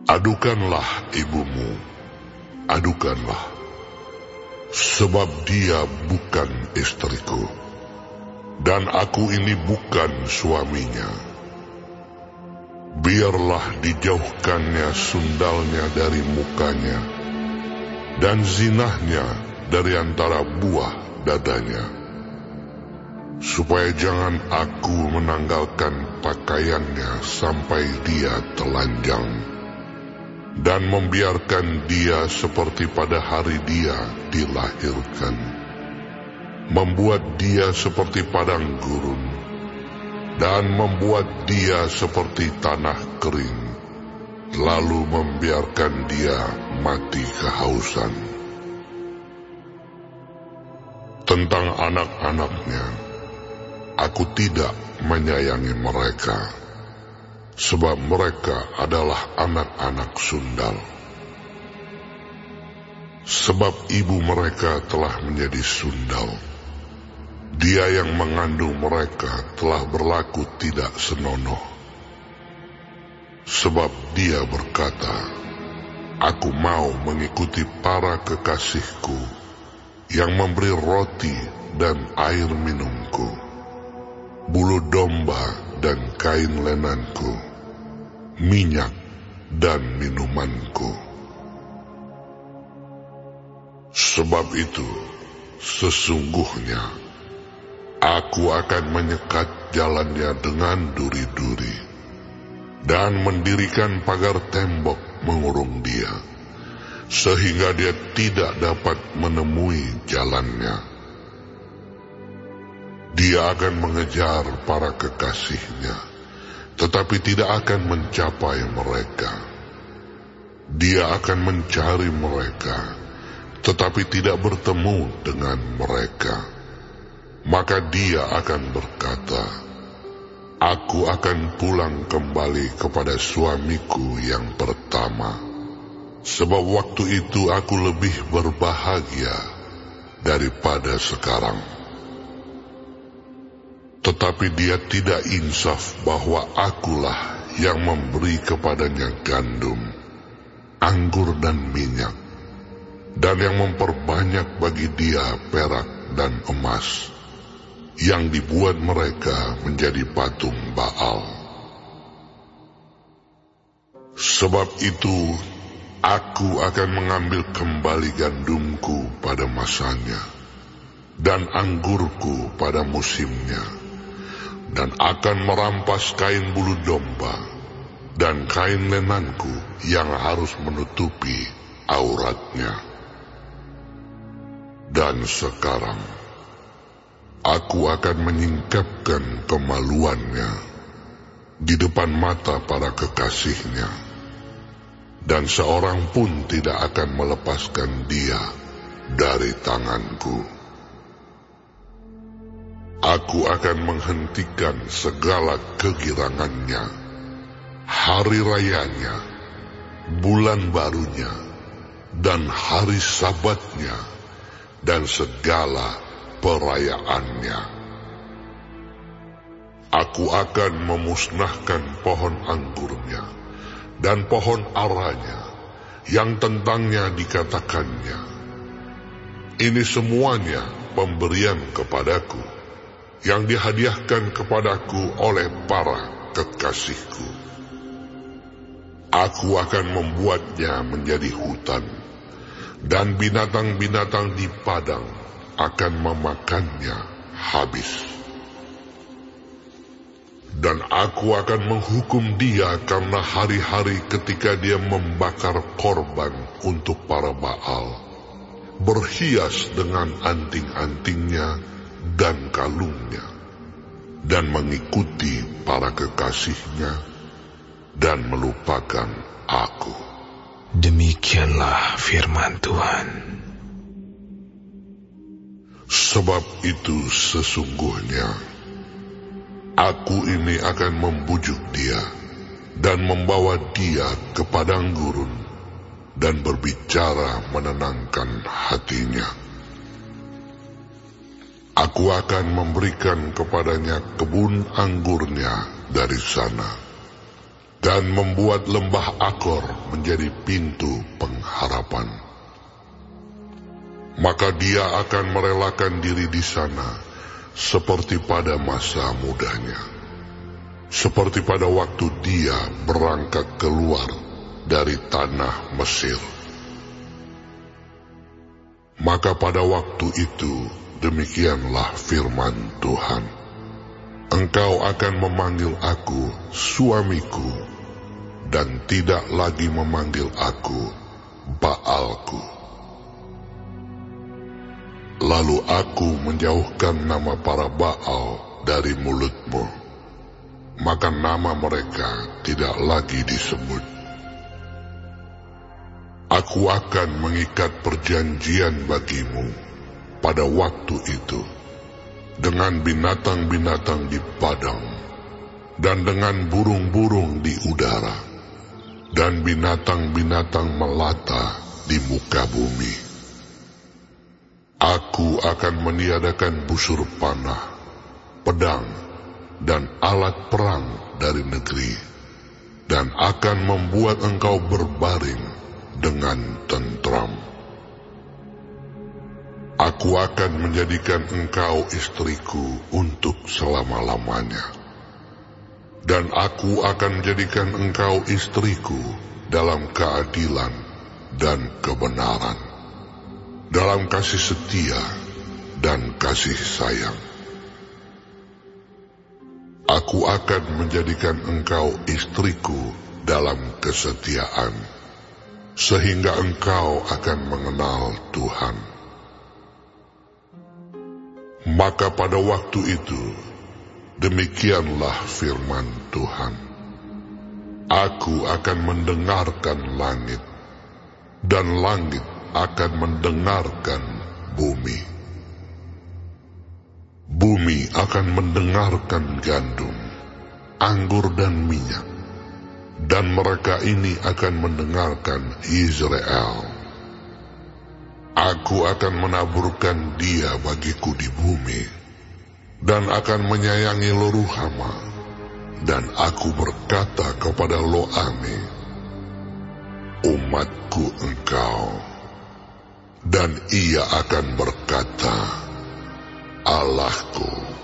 Adukanlah ibumu, adukanlah, sebab dia bukan istriku, dan aku ini bukan suaminya. Biarlah dijauhkannya sundalnya dari mukanya, dan zinahnya dari antara buah dadanya, supaya jangan aku menanggalkan pakaiannya sampai dia telanjang, dan membiarkan dia seperti pada hari dia dilahirkan, membuat dia seperti padang gurun, dan membuat dia seperti tanah kering, lalu membiarkan dia mati kehausan. Tentang anak-anaknya, aku tidak menyayangi mereka, sebab mereka adalah anak-anak sundal. Sebab ibu mereka telah menjadi sundal. Dia yang mengandung mereka telah berlaku tidak senonoh. Sebab dia berkata, aku mau mengikuti para kekasihku yang memberi roti dan air minumku, bulu domba dan kain lenanku, minyak dan minumanku. Sebab itu, sesungguhnya aku akan menyekat jalannya dengan duri-duri, dan mendirikan pagar tembok mengurung dia, sehingga dia tidak dapat menemui jalannya. Dia akan mengejar para kekasihnya, tetapi tidak akan mencapai mereka. Dia akan mencari mereka, tetapi tidak bertemu dengan mereka. Maka dia akan berkata, aku akan pulang kembali kepada suamiku yang pertama, sebab waktu itu aku lebih berbahagia daripada sekarang. Tetapi dia tidak insaf bahwa akulah yang memberi kepadanya gandum, anggur dan minyak, dan yang memperbanyak bagi dia perak dan emas, yang dibuat mereka menjadi patung Baal. Sebab itu, aku akan mengambil kembali gandumku pada masanya, dan anggurku pada musimnya, dan akan merampas kain bulu domba dan kain lenanku yang harus menutupi auratnya. Dan sekarang aku akan menyingkapkan kemaluannya di depan mata para kekasihnya, dan seorang pun tidak akan melepaskan dia dari tanganku. Aku akan menghentikan segala kegirangannya, hari rayanya, bulan barunya, dan hari sabatnya, dan segala perayaannya. Aku akan memusnahkan pohon anggurnya dan pohon aranya yang tentangnya dikatakannya, ini semuanya pemberian kepadaku, yang dihadiahkan kepadaku oleh para kekasihku. Aku akan membuatnya menjadi hutan, dan binatang-binatang di padang akan memakannya habis. Dan aku akan menghukum dia karena hari-hari ketika dia membakar korban untuk para Baal, berhias dengan anting-antingnya dan kalungnya, dan mengikuti para kekasihnya, dan melupakan aku. Demikianlah firman Tuhan. Sebab itu sesungguhnya aku ini akan membujuk dia, dan membawa dia ke padang gurun, dan berbicara menenangkan hatinya. Aku akan memberikan kepadanya kebun anggurnya dari sana, dan membuat lembah Akor menjadi pintu pengharapan. Maka dia akan merelakan diri di sana seperti pada masa mudanya, seperti pada waktu dia berangkat keluar dari tanah Mesir. Maka pada waktu itu, demikianlah firman Tuhan, engkau akan memanggil aku suamiku, dan tidak lagi memanggil aku Baalku. Lalu aku menjauhkan nama para Baal dari mulutmu, maka nama mereka tidak lagi disebut. Aku akan mengikat perjanjian bagimu pada waktu itu dengan binatang-binatang di padang, dan dengan burung-burung di udara, dan binatang-binatang melata di muka bumi. Aku akan meniadakan busur panah, pedang, dan alat perang dari negeri, dan akan membuat engkau berbaring dengan tentram. Aku akan menjadikan engkau istriku untuk selama-lamanya, dan aku akan menjadikan engkau istriku dalam keadilan dan kebenaran, dalam kasih setia dan kasih sayang. Aku akan menjadikan engkau istriku dalam kesetiaan, sehingga engkau akan mengenal Tuhan. Maka pada waktu itu, demikianlah firman Tuhan, aku akan mendengarkan langit, dan langit akan mendengarkan bumi. Bumi akan mendengarkan gandum, anggur dan minyak, dan mereka ini akan mendengarkan Israel. Aku akan menaburkan dia bagiku di bumi, dan akan menyayangi Lo-ruhama, dan aku berkata kepada Lo-ami, umatku engkau, dan ia akan berkata, Allahku.